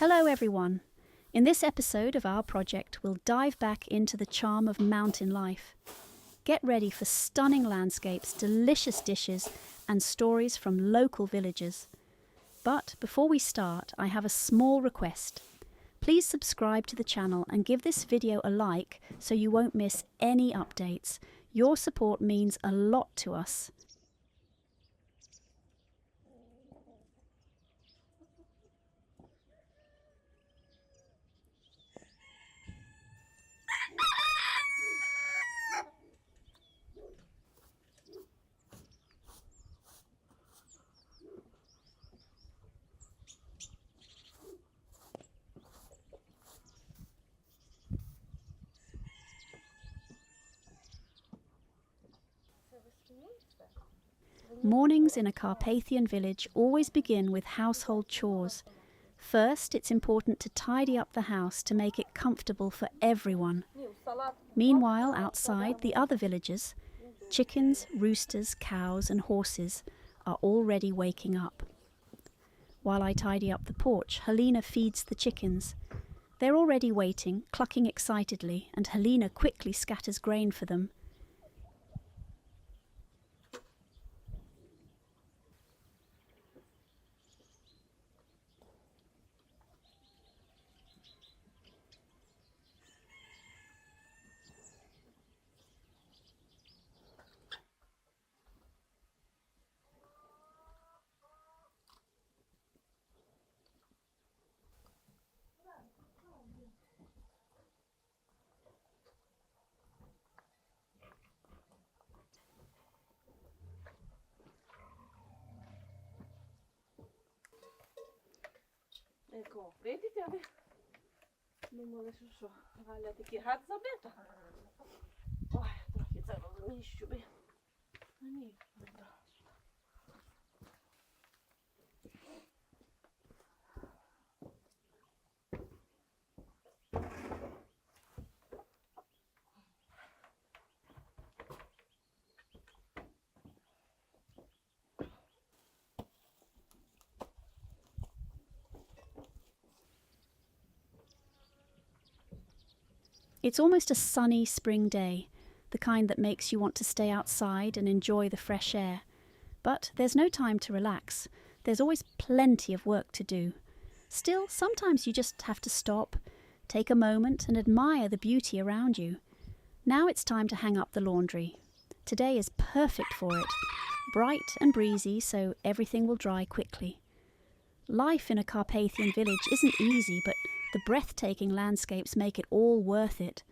Hello everyone! In this episode of our project, we'll dive back into the charm of mountain life. Get ready for stunning landscapes, delicious dishes, and stories from local villagers. But before we start, I have a small request. Please subscribe to the channel and give this video a like so you won't miss any updates. Your support means a lot to us. Mornings in a Carpathian village always begin with household chores. First, it's important to tidy up the house to make it comfortable for everyone. Meanwhile, outside, the other villagers, chickens, roosters, cows and horses, are already waking up. While I tidy up the porch, Helena feeds the chickens. They're already waiting, clucking excitedly, and Helena quickly scatters grain for them. Ecco, vedete? Non możesz już, ale taki hat zabyta. Oj, trochę całego zmieścił by. No nie, dobra. It's almost a sunny spring day, the kind that makes you want to stay outside and enjoy the fresh air. But there's no time to relax. There's always plenty of work to do. Still, sometimes you just have to stop, take a moment and admire the beauty around you. Now it's time to hang up the laundry. Today is perfect for it. Bright and breezy, so everything will dry quickly. Life in a Carpathian village isn't easy, but the breathtaking landscapes make it all worth it.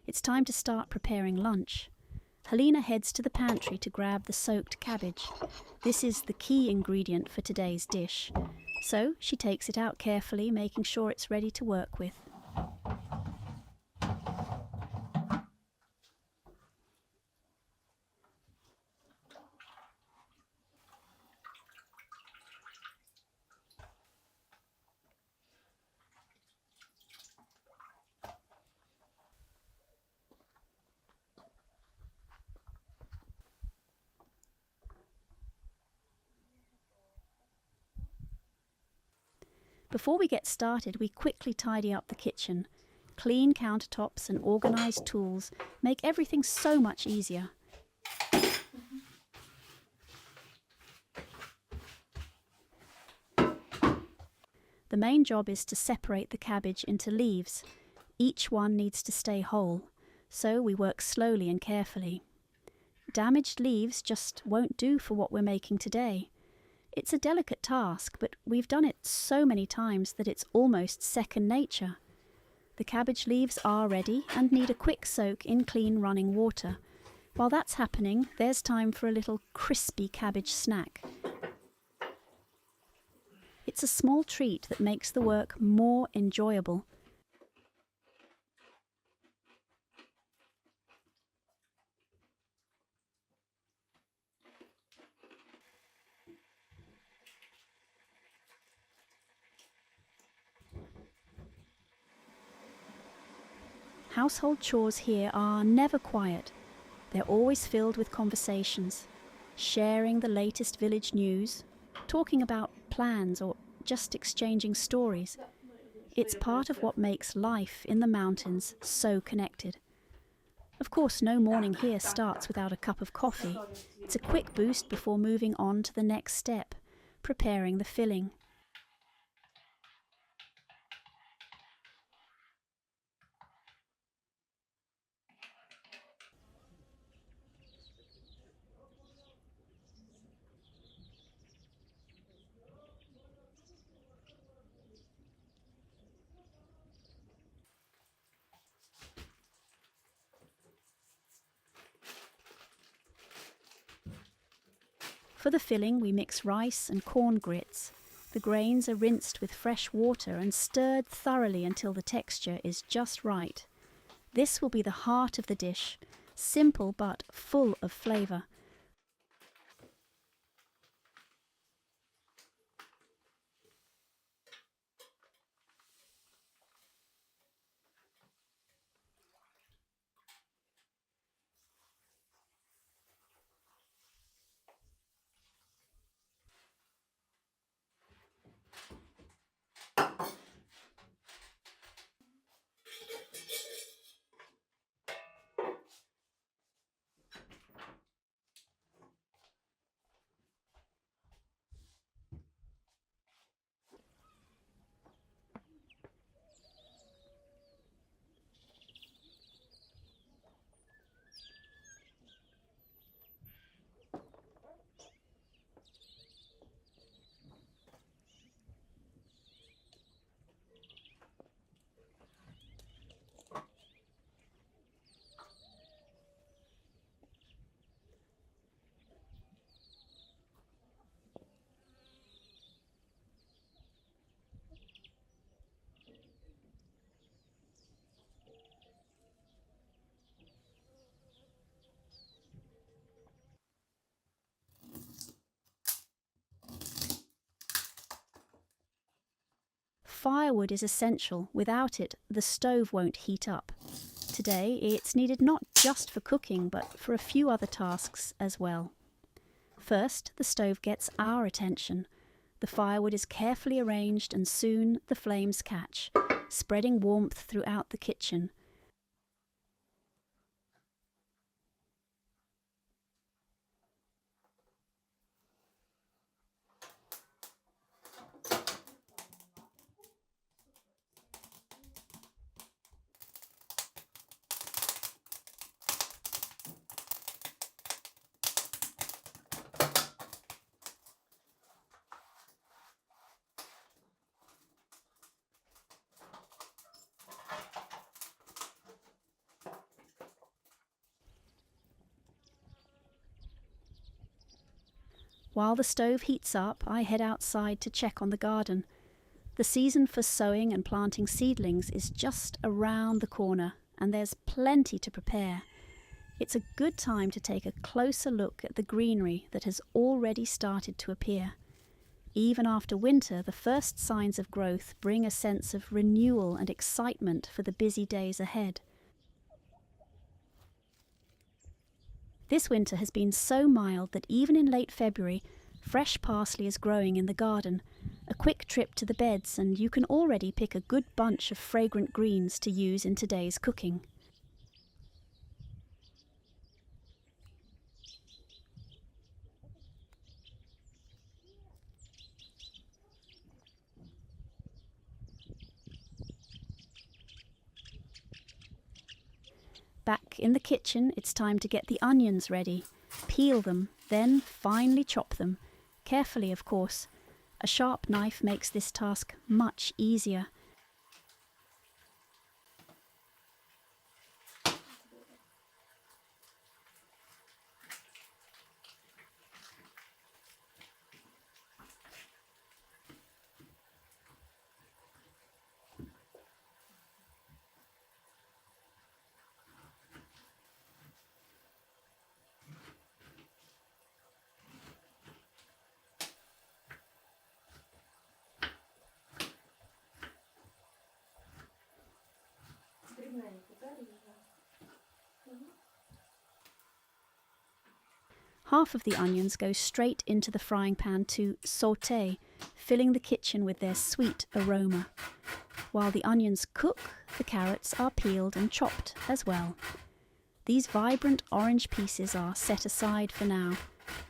It's time to start preparing lunch. Helena heads to the pantry to grab the soaked cabbage. This is the key ingredient for today's dish. So she takes it out carefully, making sure it's ready to work with. Before we get started, we quickly tidy up the kitchen. Clean countertops and organised tools make everything so much easier. The main job is to separate the cabbage into leaves. Each one needs to stay whole, so we work slowly and carefully. Damaged leaves just won't do for what we're making today. It's a delicate task, but we've done it so many times that it's almost second nature. The cabbage leaves are ready and need a quick soak in clean running water. While that's happening, there's time for a little crispy cabbage snack. It's a small treat that makes the work more enjoyable. Household chores here are never quiet. They're always filled with conversations, sharing the latest village news, talking about plans, or just exchanging stories. It's part of what makes life in the mountains so connected. Of course, no morning here starts without a cup of coffee. It's a quick boost before moving on to the next step, preparing the filling. For the filling, we mix rice and corn grits. The grains are rinsed with fresh water and stirred thoroughly until the texture is just right. This will be the heart of the dish, simple but full of flavour. Firewood is essential. Without it, the stove won't heat up. Today, it's needed not just for cooking, but for a few other tasks as well. First, the stove gets our attention. The firewood is carefully arranged and soon the flames catch, spreading warmth throughout the kitchen. While the stove heats up, I head outside to check on the garden. The season for sowing and planting seedlings is just around the corner, and there's plenty to prepare. It's a good time to take a closer look at the greenery that has already started to appear. Even after winter, the first signs of growth bring a sense of renewal and excitement for the busy days ahead. This winter has been so mild that even in late February, fresh parsley is growing in the garden. A quick trip to the beds and you can already pick a good bunch of fragrant greens to use in today's cooking. Back in the kitchen, it's time to get the onions ready. Peel them, then finely chop them. Carefully, of course. A sharp knife makes this task much easier. Half of the onions go straight into the frying pan to sauté, filling the kitchen with their sweet aroma. While the onions cook, the carrots are peeled and chopped as well. These vibrant orange pieces are set aside for now,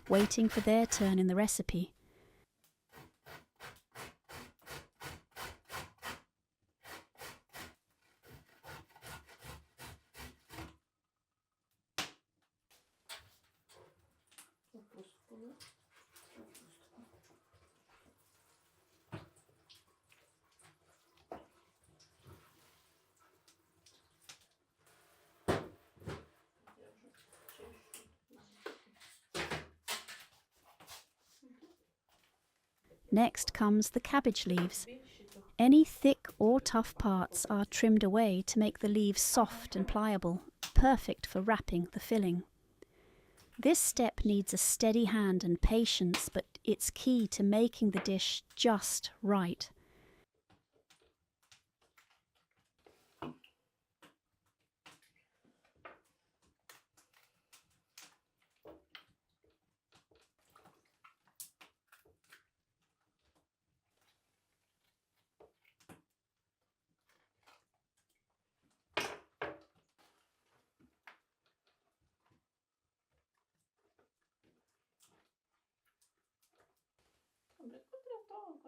waiting for their turn in the recipe. Next comes the cabbage leaves. Any thick or tough parts are trimmed away to make the leaves soft and pliable, perfect for wrapping the filling. This step needs a steady hand and patience, but it's key to making the dish just right.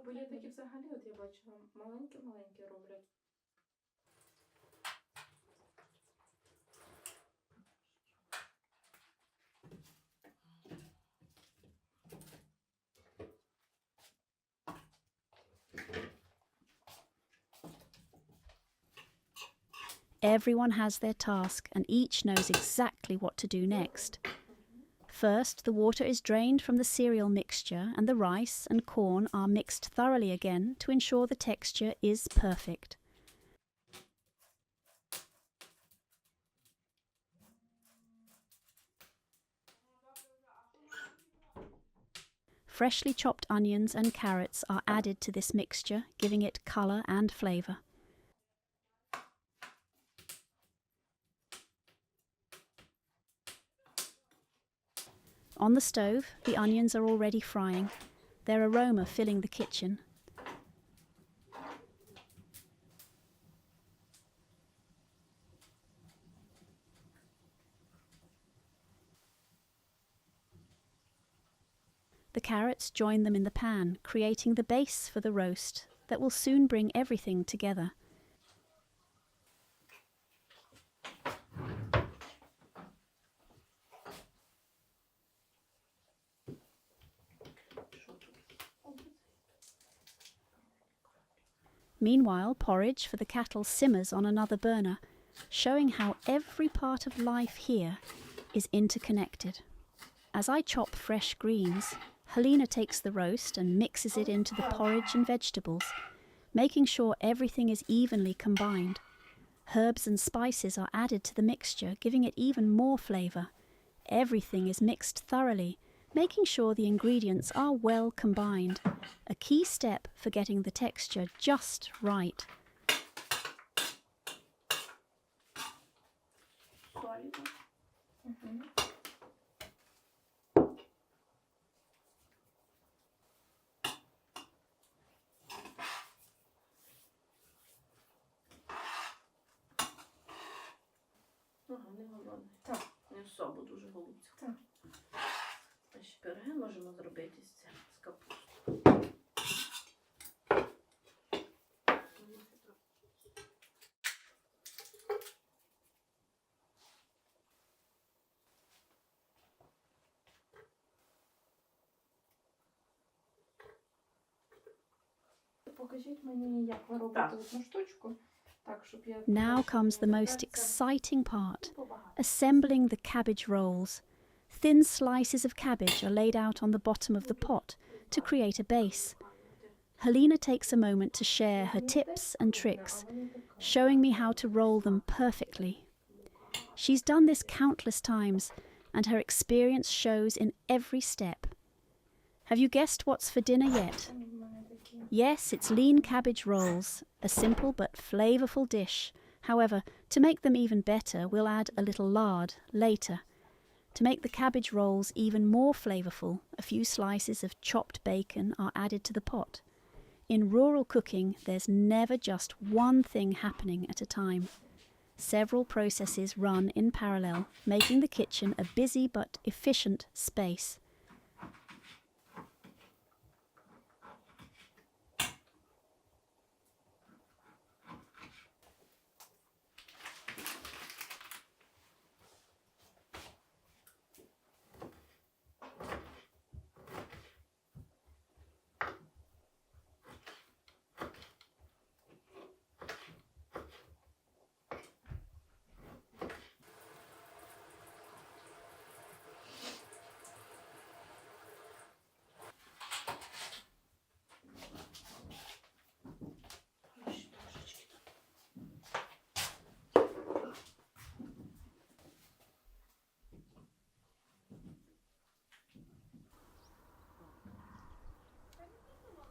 Бо є такі взагалі, от я бачила, маленькі-маленькі роблять. Everyone has their task and each knows exactly what to do next. First, the water is drained from the cereal mixture and the rice and corn are mixed thoroughly again to ensure the texture is perfect. Freshly chopped onions and carrots are added to this mixture, giving it colour and flavour. On the stove, the onions are already frying, their aroma filling the kitchen. The carrots join them in the pan, creating the base for the roast that will soon bring everything together. Meanwhile, porridge for the cattle simmers on another burner, showing how every part of life here is interconnected. As I chop fresh greens, Helena takes the roast and mixes it into the porridge and vegetables, making sure everything is evenly combined. Herbs and spices are added to the mixture, giving it even more flavour. Everything is mixed thoroughly, making sure the ingredients are well combined, a key step for getting the texture just right. Ага, не голодний. Так. Не особо дуже голубця. Так. А ще пироги можемо зробити з цим, з капустою. покажіть мені, як ви робите одну штучку, так, щоб я... Now comes the most exciting part, assembling the cabbage rolls. Thin slices of cabbage are laid out on the bottom of the pot to create a base. Helena takes a moment to share her tips and tricks, showing me how to roll them perfectly. She's done this countless times, and her experience shows in every step. Have you guessed what's for dinner yet? Yes, it's lean cabbage rolls, a simple but flavourful dish. However, to make them even better, we'll add a little lard later. To make the cabbage rolls even more flavourful, a few slices of chopped bacon are added to the pot. In rural cooking, there's never just one thing happening at a time. Several processes run in parallel, making the kitchen a busy but efficient space.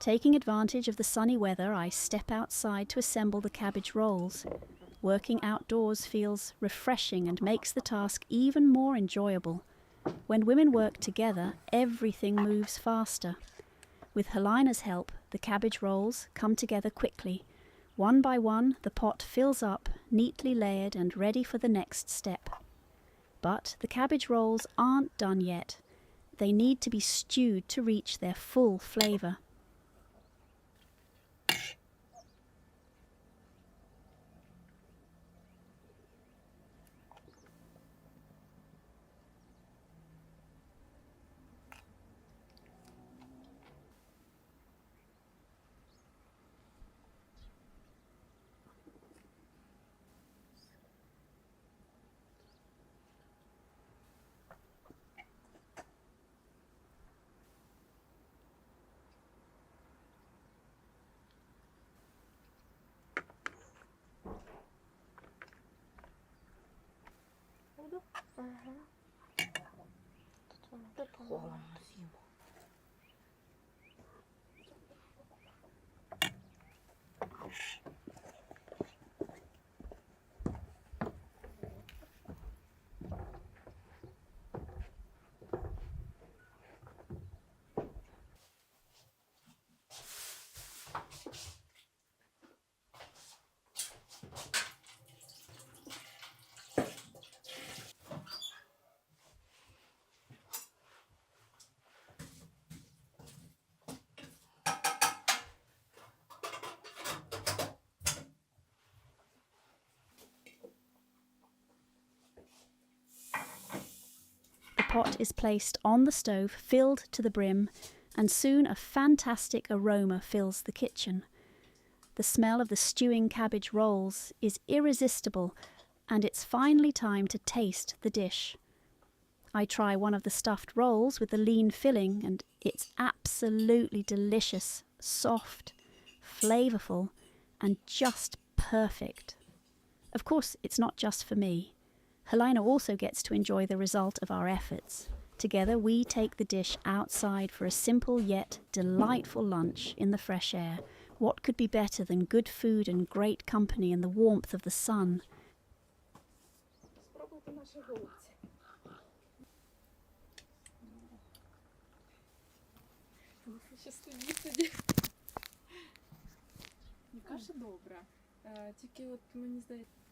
Taking advantage of the sunny weather, I step outside to assemble the cabbage rolls. Working outdoors feels refreshing and makes the task even more enjoyable. When women work together, everything moves faster. With Helena's help, the cabbage rolls come together quickly. One by one, the pot fills up, neatly layered and ready for the next step. But the cabbage rolls aren't done yet. They need to be stewed to reach their full flavour. The pot is placed on the stove, filled to the brim, and soon a fantastic aroma fills the kitchen. The smell of the stewing cabbage rolls is irresistible, and it's finally time to taste the dish. I try one of the stuffed rolls with the lean filling, and it's absolutely delicious, soft, flavourful, and just perfect. Of course, it's not just for me. Helena also gets to enjoy the result of our efforts. Together we take the dish outside for a simple yet delightful lunch in the fresh air. What could be better than good food and great company in the warmth of the sun? Каша добра. Тільки от мені здається...